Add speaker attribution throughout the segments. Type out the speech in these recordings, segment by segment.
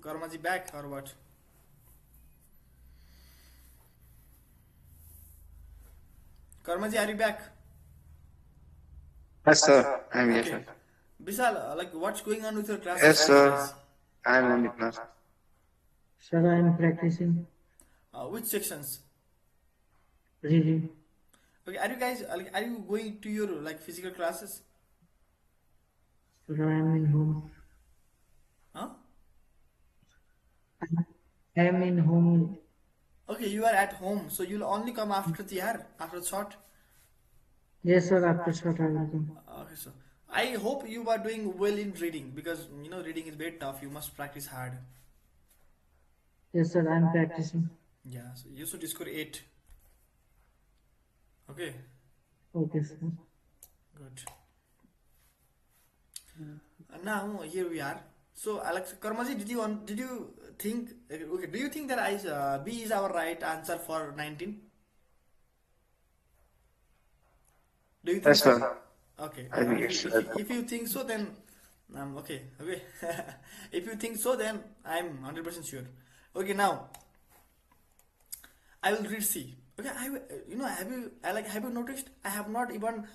Speaker 1: Karmaji back or what? Karmaji, are you back?
Speaker 2: Yes, sir. I'm here,
Speaker 1: Okay.
Speaker 2: sir.
Speaker 1: Vishal, like what's going on with your classes
Speaker 2: Yes,
Speaker 1: these
Speaker 2: sir.
Speaker 1: days?
Speaker 2: I'm in the class.
Speaker 3: Sir, I am practicing
Speaker 1: Which sections?
Speaker 3: reading.
Speaker 1: Okay, are you guys are you going to your like physical classes?
Speaker 3: Sir, I am in home.
Speaker 1: Huh?
Speaker 3: I am in home.
Speaker 1: Okay, you are at home, so you'll only come after the year, after the short.
Speaker 3: Yes, sir, after short I will come.
Speaker 1: Okay, so I hope you are doing well in reading because you know reading is very tough. You must practice hard.
Speaker 3: Yes, sir, I am practicing.
Speaker 1: Yeah, so you should score 8. Okay,
Speaker 3: Okay, sir.
Speaker 1: good. Now here we are. So Alex Karmaji, did you think okay? Do you think that B is our right answer for 19? Do you think
Speaker 2: Yes,
Speaker 1: so?
Speaker 2: sir.
Speaker 1: Okay.
Speaker 2: I think
Speaker 1: If
Speaker 2: it's
Speaker 1: you, if you, if you think so, then okay. Okay. If you think so, then I'm 100% sure. Okay. Now I will read C. Okay. You know have you noticed I have not even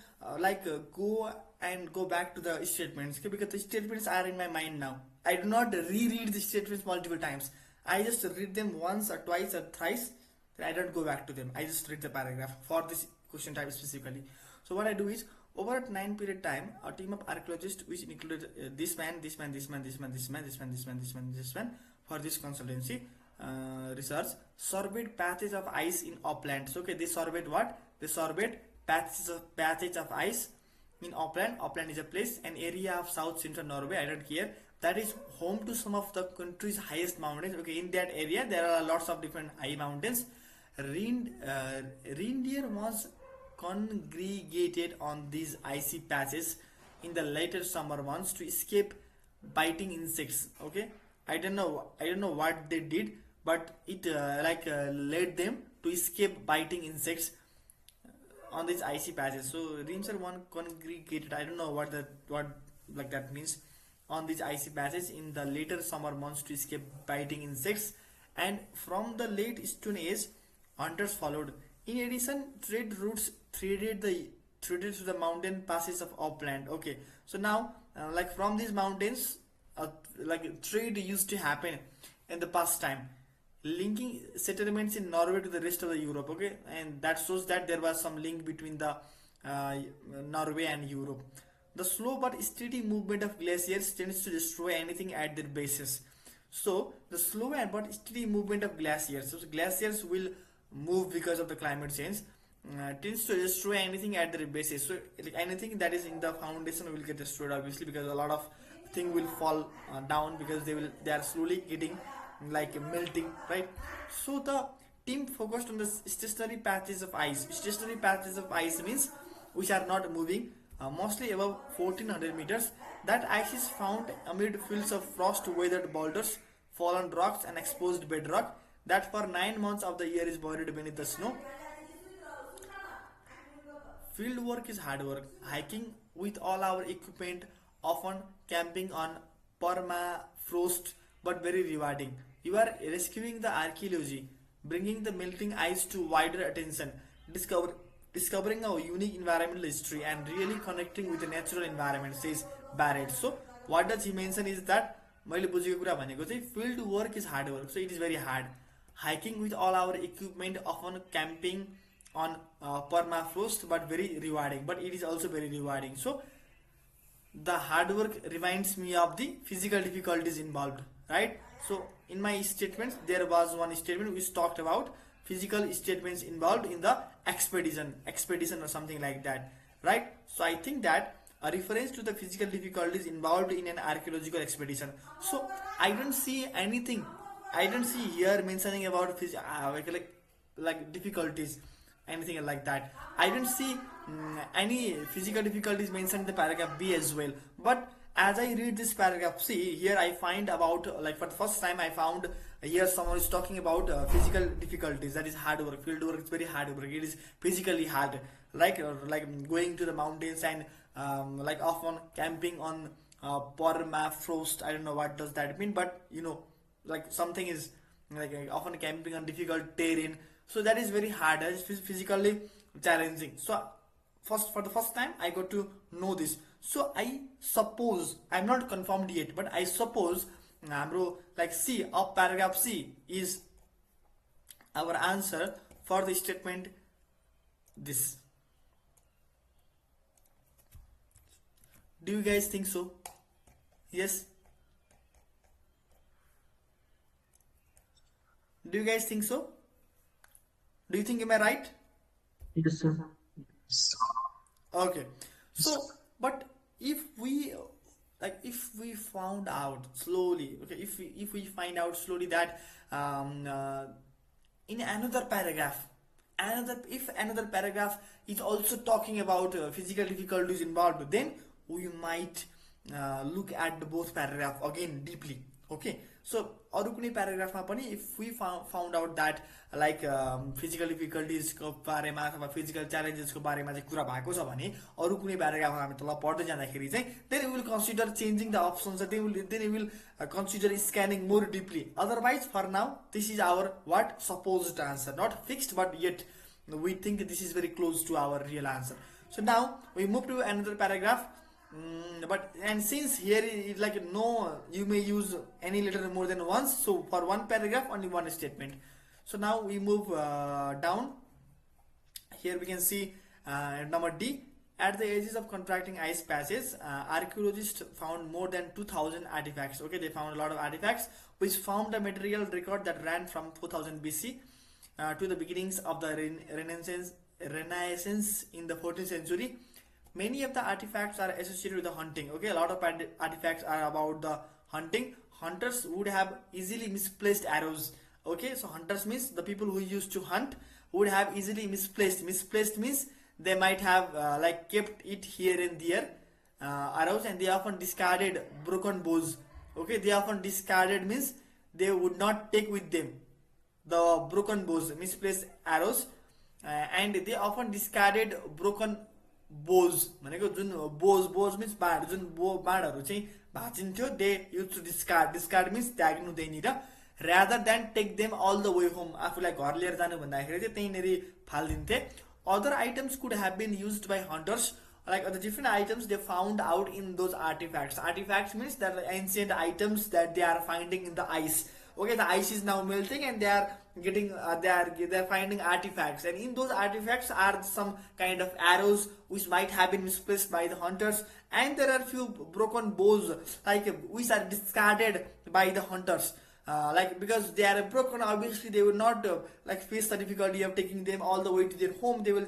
Speaker 1: go and go back to the statements, okay, because the statements are in my mind now. I do not reread the statements multiple times. I just read them once or twice or thrice. Then I don't go back to them. I just read the paragraph for this question type specifically. So what I do is over a 9 period time, a team of archaeologists which included this man, this man, this man, this man, this man, this man, this man, this man, this man for this consultancy research surveyed patches of ice in uplands. Okay, they surveyed what? They surveyed patches of ice in Upland. Upland is a place, an area of south central Norway. I don't care. That is home to some of the country's highest mountains. Okay, in that area there are lots of different high mountains. Reindeer once congregated on these icy patches in the later summer months to escape biting insects. Okay, I don't know what they did, but it led them to escape biting insects on these icy patches. So reams are one congregated. I don't know what like that means on these icy patches in the later summer months to escape biting insects. And from the late Stone Age, hunters followed. In addition, trade routes threaded through the mountain passes of upland. Okay, so now like from these mountains, like trade used to happen in the past time, linking settlements in Norway to the rest of the Europe. Okay, and that shows that there was some link between the uh, Norway and Europe. The slow but steady movement of glaciers tends to destroy anything at their bases. So the slow and but steady movement of glaciers. So glaciers will move because of the climate change. Tends to destroy anything at their bases. So like anything that is in the foundation will get destroyed obviously because a lot of thing will fall down because they are slowly getting like melting, right? So the team focused on the stationary patches of ice. Stationary patches of ice means which are not moving, mostly above 1400 meters. That ice is found amid fields of frost weathered boulders, fallen rocks and exposed bedrock that for 9 months of the year is buried beneath the snow. Field work is hard work. Hiking with all our equipment, often camping on permafrost, but very rewarding. You are rescuing the archaeology, bringing the melting ice to wider attention, discover, discovering a unique environmental history, and really connecting with the natural environment, says Barrett. So, what does he mention is that मैले बुझेको कुरा भनेको चाहिँ field work is hard work, so it is very hard. Hiking with all our equipment, often camping on permafrost, but very rewarding. But it is also very rewarding. So the hard work reminds me of the physical difficulties involved, right? So in my statements there was one statement which talked about physical statements involved in the expedition or something like that, right? So I think that a reference to the physical difficulties involved in an archaeological expedition. So I don't see anything, I don't see here mentioning about like difficulties, anything like that. I don't see any physical difficulties mentioned in the paragraph B as well. But as I read this paragraph C, here I find about like for the first time I found here someone is talking about physical difficulties. That is hard work. Field work is very hard work. It is physically hard, like going to the mountains and like often camping on permafrost. I don't know what does that mean, but you know like something is like often camping on difficult terrain, so that is very hard, it's physically challenging. So first, for the first time I got to know this. So I suppose, I'm not confirmed yet, but I suppose हाम्रो like C of paragraph C is our answer for the statement this. Do you guys think so? Yes? Do you guys think so? Do you think am I right?
Speaker 3: Yes, sir.
Speaker 1: Okay. So, but if we if we found out slowly, okay, if we find out slowly that in another paragraph, another paragraph is also talking about physical difficulties involved, then we might look at the both paragraph again deeply. Okay, so अरू कुनै प्याराग्राफमा पनि if we found out that like physical difficulties को बारेमा अथवा physical challenges को बारेमा चाहिँ कुरा भएको छ भने अरू कुनै प्याराग्राफमा हामी तल पढ्दै जाँदाखेरि चाहिँ then we will consider changing the options, then we will consider scanning more deeply. Otherwise for now this is our what supposed answer, not fixed, but yet we think this is very close to our real answer. So now we move to another paragraph. But and since here is like no, you may use any letter more than once, so for one paragraph only one statement. So now we move down. Here we can see number D. At the edges of contracting ice patches, archaeologists found more than 2,000 artifacts. Okay, they found a lot of artifacts which formed a material record that ran from 4000 BC to the beginnings of the Renaissance in the 14th century. Many of the artifacts are associated with the hunting. Okay, a lot of artifacts are about the hunting. Hunters would have easily misplaced arrows. Okay, so hunters means the people who used to hunt would have easily misplaced. Misplaced means they might have like kept it here and there arrows, and they often discarded broken bows. Okay, they often discarded means they would not take with them the broken bows, misplaced arrows, and they often discarded broken बोज भनेको जुन बोज mince bond, जुन बाँडहरू चाहिँ भाँचिन्थ्यो, they use to discard means त्याग्नु त्यहीँनिर, rather than take them all the way home, आफूलाई घर लिएर जानु भन्दाखेरि चाहिँ त्यहीँनिर फालिदिन्थे. Other items could have been used by hunters, like the different items they found out in those artifacts. Artifacts means that the ancient items that they are finding in the ice. Okay, the ice is now melting and they are getting they are finding artifacts, and in those artifacts are some kind of arrows which might have been misplaced by the hunters, and there are few broken bows like which are discarded by the hunters. Like because they are broken, obviously they will not like face the difficulty of taking them all the way to their home. They will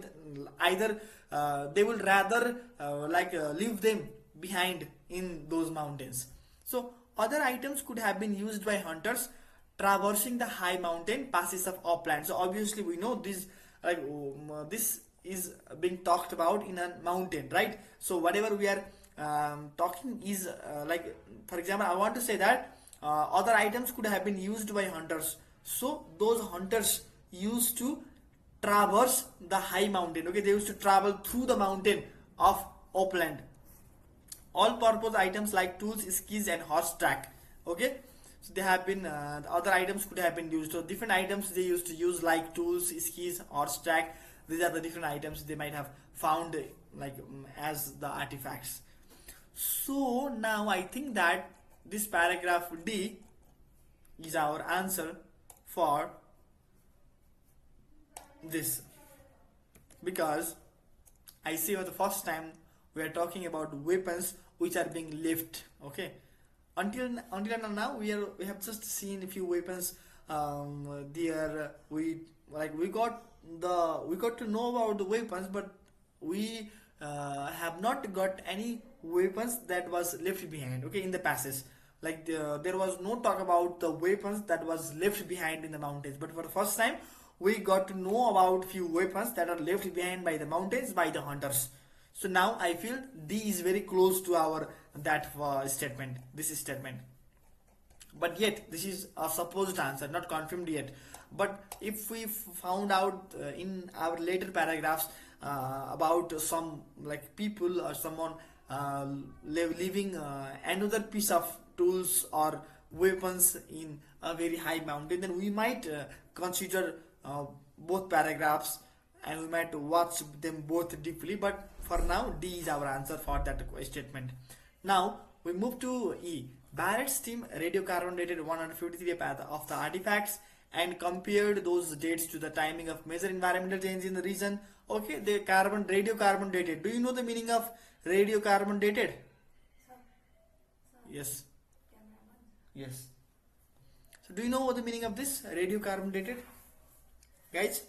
Speaker 1: either they will rather leave them behind in those mountains. So other items could have been used by hunters traversing the high mountain passes of upland. So obviously we know this this is being talked about in a mountain, right? So whatever we are talking is like, for example, I want to say that other items could have been used by hunters. So those hunters used to traverse the high mountain. Okay, they used to travel through the mountain of upland. All purpose items like tools, skis and horse track. Okay, so they have been other items could have been used. So different items they used to use like tools, skis, horse track. These are the different items they might have found as the artifacts. So now I think that this paragraph D is our answer for this, because I see for the first time we are talking about weapons which are being left. Okay, until now we have just seen a few weapons there. We got to know about the weapons, but we have not got any weapons that was left behind. Okay, in the passage, like there was no talk about the weapons that was left behind in the mountains, but for the first time we got to know about few weapons that are left behind by the mountains by the hunters. So now I feel D is very close to our statement, this statement. But yet this is a supposed answer, not confirmed yet. But if we found out in our later paragraphs about some like people or someone leaving another piece of tools or weapons in a very high mountain, then we might consider both paragraphs and we might watch them both deeply. But for now, D is our answer for that statement. Now we move to E. Barrett's team radiocarbon dated 153 path of the artifacts and compared those dates to the timing of major environmental change in the region. Okay, the radiocarbon dated. Do you know the meaning of radiocarbon dated? Yes. Yes. So do you know what the meaning of this radiocarbon dated, guys?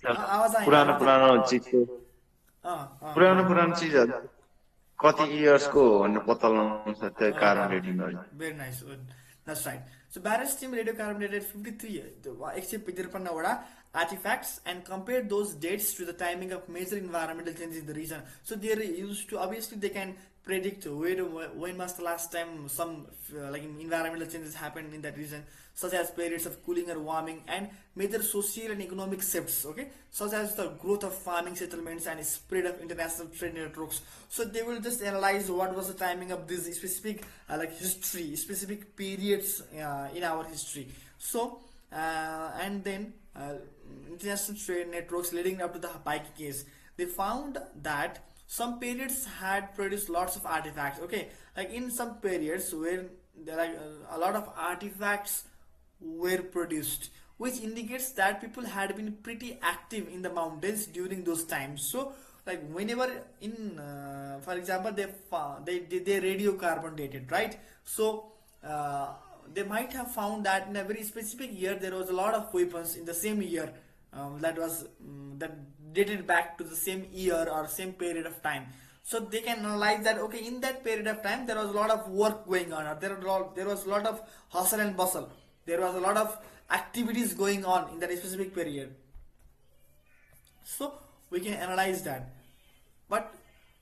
Speaker 1: आवाज आएन
Speaker 2: पुरानो पुरानो चिजको
Speaker 1: अँ
Speaker 2: पुरानो पुरानो चिजहरू कति इयर्सको हो भनेर पत्ता लगाउनु छ त्यो कार्बन डेटिङ गर्छ
Speaker 1: very nice. That's right. So Barrett's team radiocarbon dated 53 153 वटा artifacts and compared those dates to the timing of major environmental changes in the region. So they are used to, obviously they can predict when was the last time some like environmental changes happened in that region, such as periods of cooling or warming and major social and economic shifts, okay, such as the growth of farming settlements and spread of international trade networks. So they will just analyze what was the timing of this specific like history, specific periods in our history. So and then international trade networks leading up to the Hawaii case, they found that some periods had produced lots of artifacts. Okay, like in some periods where there are a lot of artifacts were produced, which indicates that people had been pretty active in the mountains during those times. So like whenever in for example they radiocarbon dated, right? So they might have found that in a very specific year there was a lot of weapons in the same year that dated back to the same year or same period of time. So they can analyze that, okay, in that period of time there was a lot of work going on, or there was a lot of hustle and bustle, there was a lot of activities going on in that specific period. So we can analyze that, but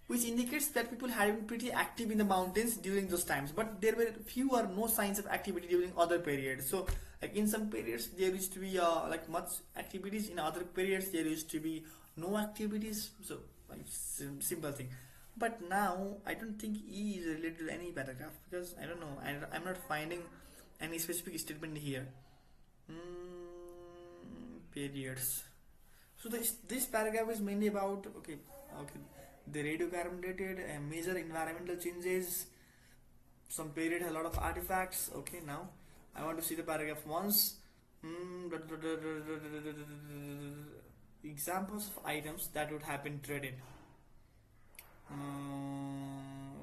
Speaker 1: which indicates that people had been pretty active in the mountains during those times, but there were few or no signs of activity during other periods. So like in some periods there used to be like much activities, in other periods there used to be no activities. So like simple thing. But now I don't think E is related to any paragraph, because I don't know, I'm not finding any specific statement here. Periods. So this paragraph is mainly about okay the radiocarbon dated and major environmental changes. Some period had a lot of artifacts. Okay, now I want to see the paragraph once. Examples of items that would have been traded.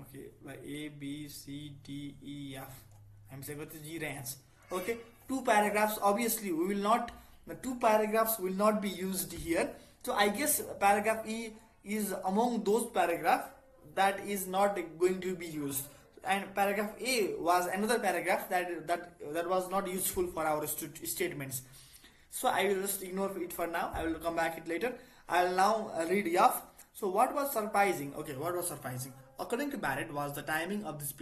Speaker 1: Okay, by A, B, C, D, E, F. I'm saying what is G range. Okay, two paragraphs. Obviously, the two paragraphs will not be used here. So I guess paragraph E is among those paragraphs that is not going to be used, and paragraph A was another paragraph that was not useful for our statements. So I will just ignore it for now. I will come back it later. I will now read F. So what was surprising? Okay, what was surprising? According to Barrett, was the timing of these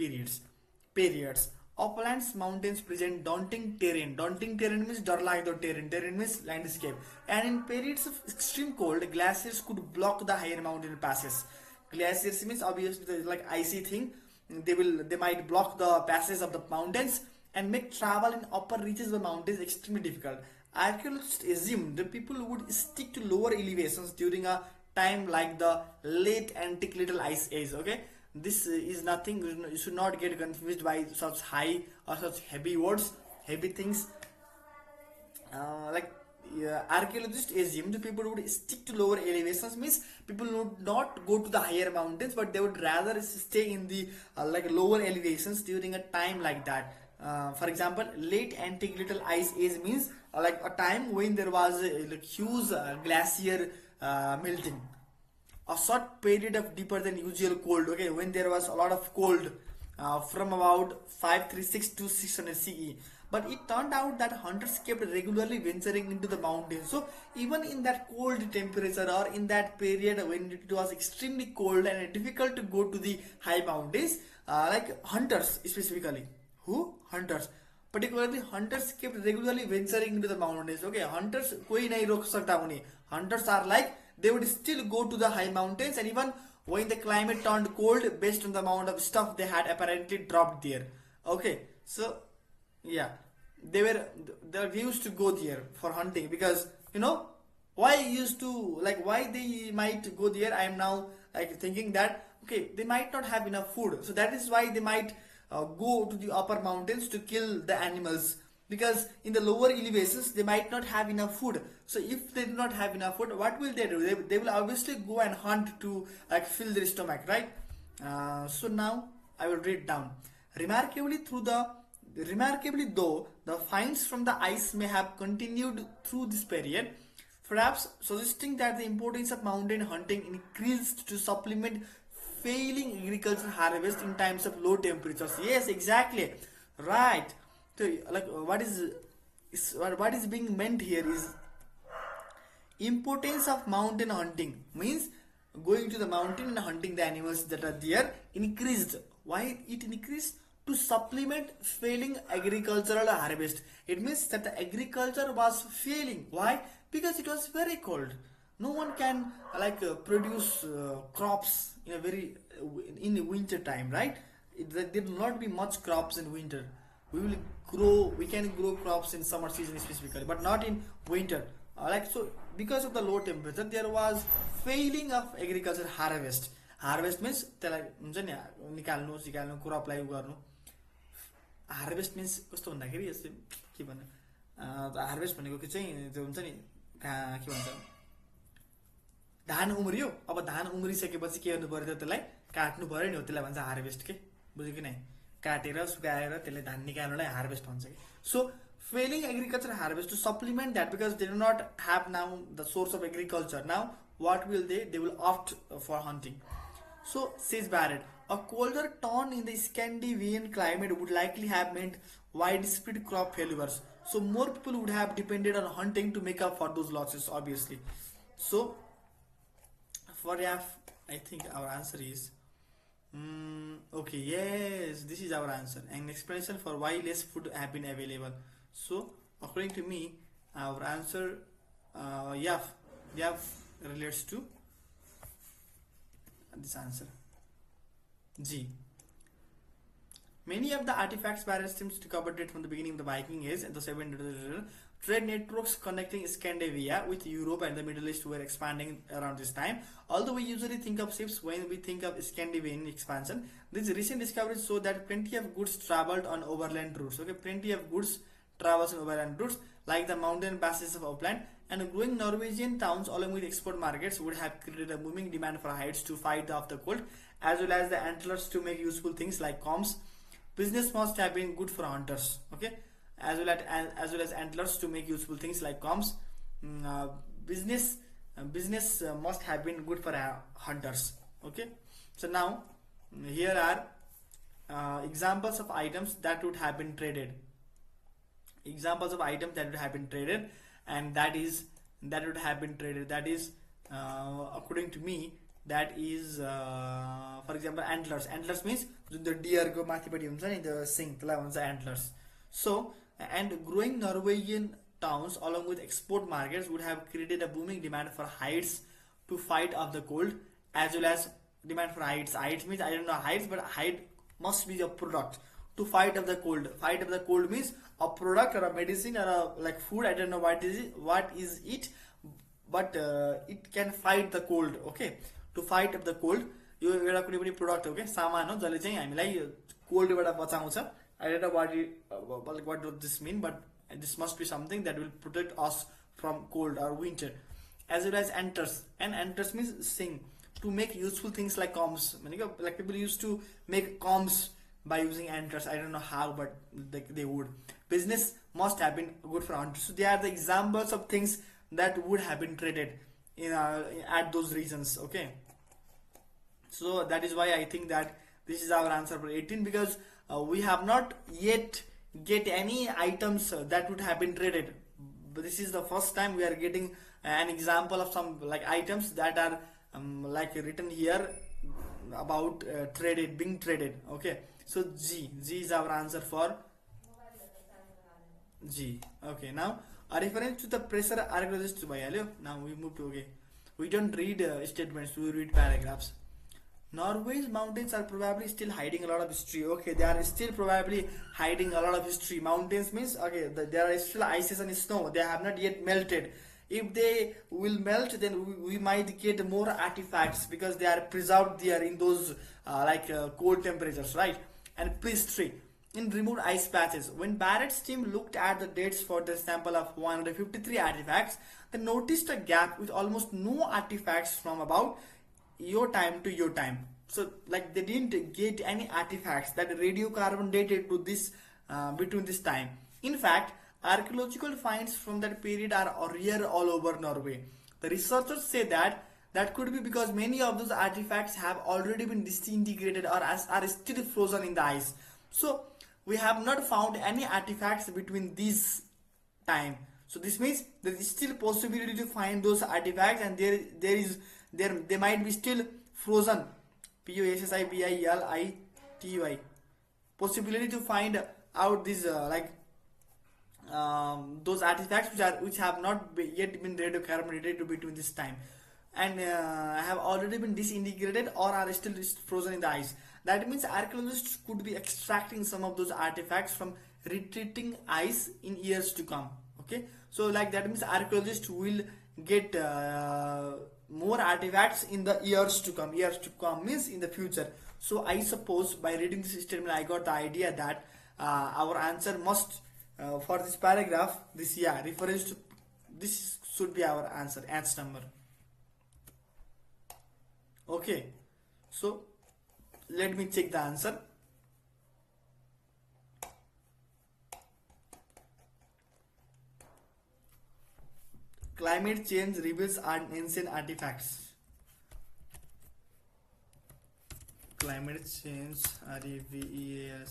Speaker 1: periods. Uplands mountains present daunting terrain. Daunting terrain means dar lagdo terrain. Terrain means landscape. And in periods of extreme cold, glaciers could block the higher mountain passes. Glaciers means obviously like icy thing. They might block the passes of the mountains and make travel in upper reaches of the mountains extremely difficult. Archaeologists assume the people would stick to lower elevations during a time like the late antique little ice age. Okay, this is nothing, you should not get confused by such high or such heavy words, heavy things. Archaeologists assume the people would stick to lower elevations, means people would not go to the higher mountains, but they would rather stay in the like lower elevations during a time like that. For example, late antique little ice age means like a time when there was like huge glacier melting, a short period of deeper than usual cold. Okay, when there was a lot of cold from about 536 to 600 CE. But it turned out that hunters kept regularly venturing into the mountains. So even in that cold temperature, or in that period when it was extremely cold and difficult to go to the high mountains, like hunters specifically, hunters, particularly hunters kept regularly venturing into the mountains. Okay, hunters koi nahi rok sakta hune. Hunters are like, they would still go to the high mountains, and even when the climate turned cold based on the amount of stuff they had apparently dropped there. Okay, so yeah, they used to go there for hunting because why used to like why they might go there. I am now like thinking that okay, they might not have enough food, so that is why they might go to the upper mountains to kill the animals, because in the lower elevations they might not have enough food. So if they do not have enough food, what will they do? They will obviously go and hunt to like fill their stomach, right? So now I will read down. Remarkably though, the finds from the ice may have continued through this period, perhaps suggesting that the importance of mountain hunting increased to supplement failing agricultural harvest in times of low temperatures. Yes, exactly, right. So, like, what is being meant here is importance of mountain hunting means going to the mountain and hunting the animals that are there increased. Why it increased? To supplement failing agricultural harvest. It means that the agriculture was failing. Why? Because it was very cold. No one can produce crops in a very in winter time, right? There will not be much crops in winter. We can grow crops in summer season specifically, but not in winter. So because of the low temperature, there was failing of agriculture harvest. Harvest means त्यसलाई हुन्छ नि निकाल्नु क्रपलाई उ गर्नु. Harvest mince कस्तो भन्दाखेरि यस्तो के भन्नु, हार्भेस्ट भनेको चाहिँ त्यो हुन्छ नि के भन्छ, धान उम्रियो, अब धान उम्रिसकेपछि के गर्नु पर्यो, त्यसलाई काट्नु पर्यो नि, हो त्यसलाई भन्छ हार्भेस्ट. के बुझ्यो कि नै? काटेर सुकाएर त्यसलाई धान निकाल्नुलाई हार्भेस्ट भन्छ कि. सो failing agriculture harvest, to supplement that, because they do not have now the source of agriculture, now what will they will opt for hunting. So says Barrett, a colder tone in the Scandinavian climate would likely have meant widespread crop failures, so more people would have depended on hunting to make up for those losses, obviously. So for I think our answer is okay, yes, this is our answer, an explanation for why less food have been available. So according to me, our answer relates to this answer, G. Many of the artifacts Barrett seems to cover date from the beginning of the Viking Age and the 700 trade networks connecting Scandinavia with Europe and the Middle East were expanding around this time. Although we usually think of ships when we think of Scandinavian expansion, these recent discoveries show that plenty of goods traveled on overland routes. Okay, plenty of goods travels on overland routes like the mountain passes of Uppland, and growing Norwegian towns along with export markets would have created a booming demand for hides to fight off the cold, as well as the antlers to make useful things like combs. Business must have been good for hunters. Okay, as well as antlers to make useful things like combs. Business must have been good for hunters. Okay, so now here are examples of items that would have been traded. Examples of items that would have been traded, and that would have been traded. That is, according to me, that is for example antlers. Antlers means the deer go mathipati huncha ni the sing tla bhन्छ antlers. So and growing Norwegian towns along with export markets would have created a booming demand for hides to fight off the cold, as well as demand for hides. Hides means I don't know hides, but hide must be a product to fight off the cold. Fight off the cold means a product or a medicine or a like food. I don't know what is it, but it can fight the cold. Okay, to fight off the cold, यो एउटा कुनै पनि product हो के सामान हो जसले चाहिँ हामीलाई कोल्डबाट बचाउँछ. I don't know what does this mean, but this must be something that will protect us from cold or winter. As well as antlers, and antlers means sing, to make useful things like combs. Like people used to make combs by using antlers. I don't know how, but they would. Business must have been good for hunters. So they are the examples of things that would have been traded in at those regions. Okay, so that is why I think that this is our answer for 18, because we have not yet get any items that would have been traded. But this is the first time we are getting an example of some like items that are like written here about being traded. Okay, so G is our answer for G. Okay, now a reference to the pressure archaeologist bhayalyo. Now we move to, okay, we don't read statements, we read paragraphs. Norway's mountains are probably still hiding a lot of history. Okay, they are still probably hiding a lot of history. Mountains means, okay, there are still ices and snow. They have not yet melted. If they will melt, then we might get more artifacts because they are preserved there in those cold temperatures, right? And prehistory in removed ice patches. When Barrett's team looked at the dates for the sample of 153 artifacts, they noticed a gap with almost no artifacts from about your time to your time. So like they didn't get any artifacts that radiocarbon dated to this between this time. In fact, archaeological finds from that period are rare all over Norway. The researchers say that that could be because many of those artifacts have already been disintegrated or are still frozen in the ice. So we have not found any artifacts between these time. So this means there is still possibility to find those artifacts, and there they might be still frozen. POSSIBILITY possibility to find out these those artifacts which have not yet been radiocarbon dated between this time and have already been disintegrated or are still frozen in the ice. That means archaeologists could be extracting some of those artifacts from retreating ice in years to come. Okay, so like that means archaeologists will get more artifacts in the years to come. Years to come means in the future. So I suppose by reading this statement I got the idea that our answer must for this paragraph, this reference to this should be our answer number. Okay, so let me check the answer. Climate change reveals ancient artifacts. Climate change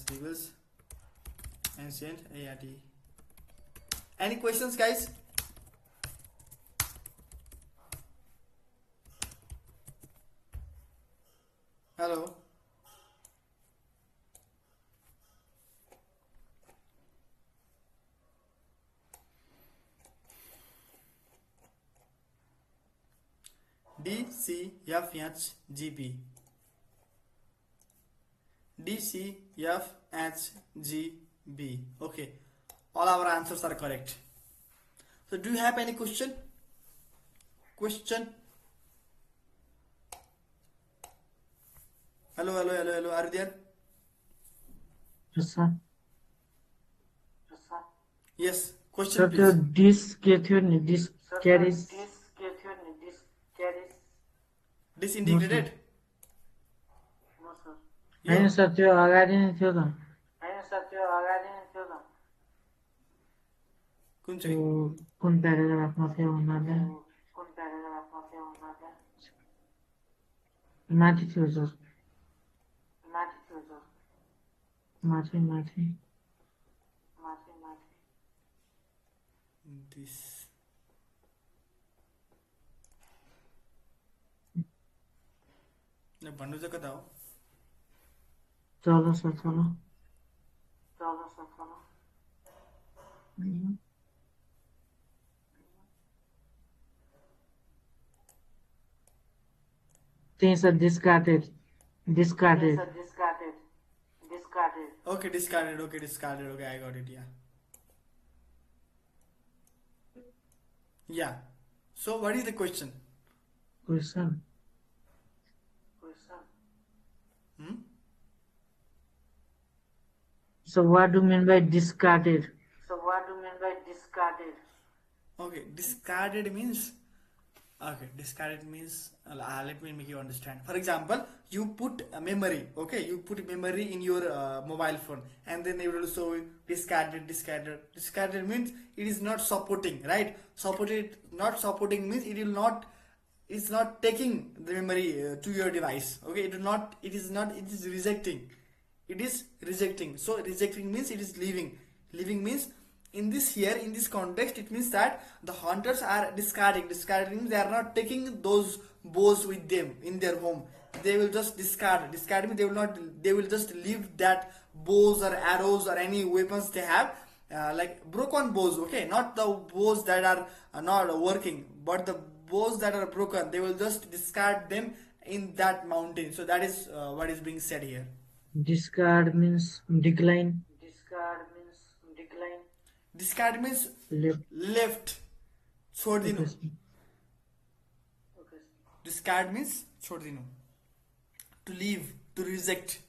Speaker 1: reveals ancient ART. Any questions, guys? Hello. DCFHGB. DCFHGB. Okay, all our answers are correct. So do you have any question? Hello, are you there?
Speaker 3: Yes, sir.
Speaker 1: Yes, question
Speaker 3: Sir, त्यो
Speaker 1: please.
Speaker 3: Disc के थियो नि disc carriage
Speaker 1: Disintegrated?
Speaker 3: होइन sir त्यो अगाडि नै थियो त
Speaker 1: कुन
Speaker 3: त्यो
Speaker 1: चाहिँ?
Speaker 3: कुन प्याराग्राफमा थियो भन्नाले माथि थियो सर माथि
Speaker 1: This. भन्नु चाहिँ कता हो?
Speaker 3: चलो सर चलो त्यही sir discarded
Speaker 1: Okay, discarded. Okay, I got it. Yeah. So what is the question?
Speaker 3: Question So what do you mean by discarded?
Speaker 1: Okay, discarded means let me make you understand. For example, you put a memory, okay, you put memory in your mobile phone, and then it will show discarded. Discarded means it is not supporting, right? Not supporting means it is not taking the memory to your device. Okay, it is rejecting. So rejecting means it is leaving means in this context it means that the hunters are discarding means they are not taking those bows with them in their home. They will just discard means they will just leave that bows or arrows or any weapons they have, like broken bows, okay, not the bows that are not working, but the bows that are broken, they will just discard them in that mountain. So that is what is being said here.
Speaker 3: Discard means decline.
Speaker 1: Discard means
Speaker 3: Left.
Speaker 1: left. छोड़
Speaker 3: Okay,
Speaker 1: दिनु.
Speaker 3: sir.
Speaker 1: Discard means छोड़ दिनु. To leave, to reject.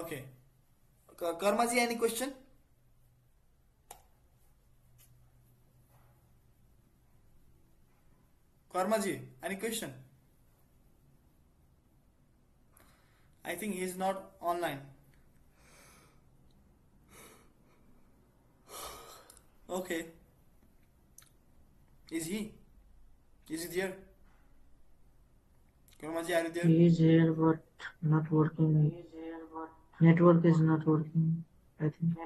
Speaker 1: Okay. Karmaji, any question? Karmaji, any question? I think he is not online. Okay. Is he? Is he there? Karmaji, are you there?
Speaker 3: He is here but not working. Network is not working, I think.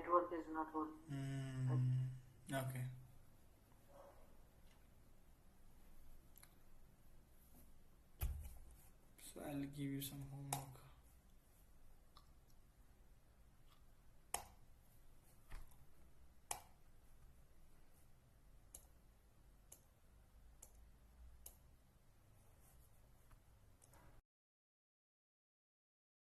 Speaker 1: Okay. So I'll give you some homework.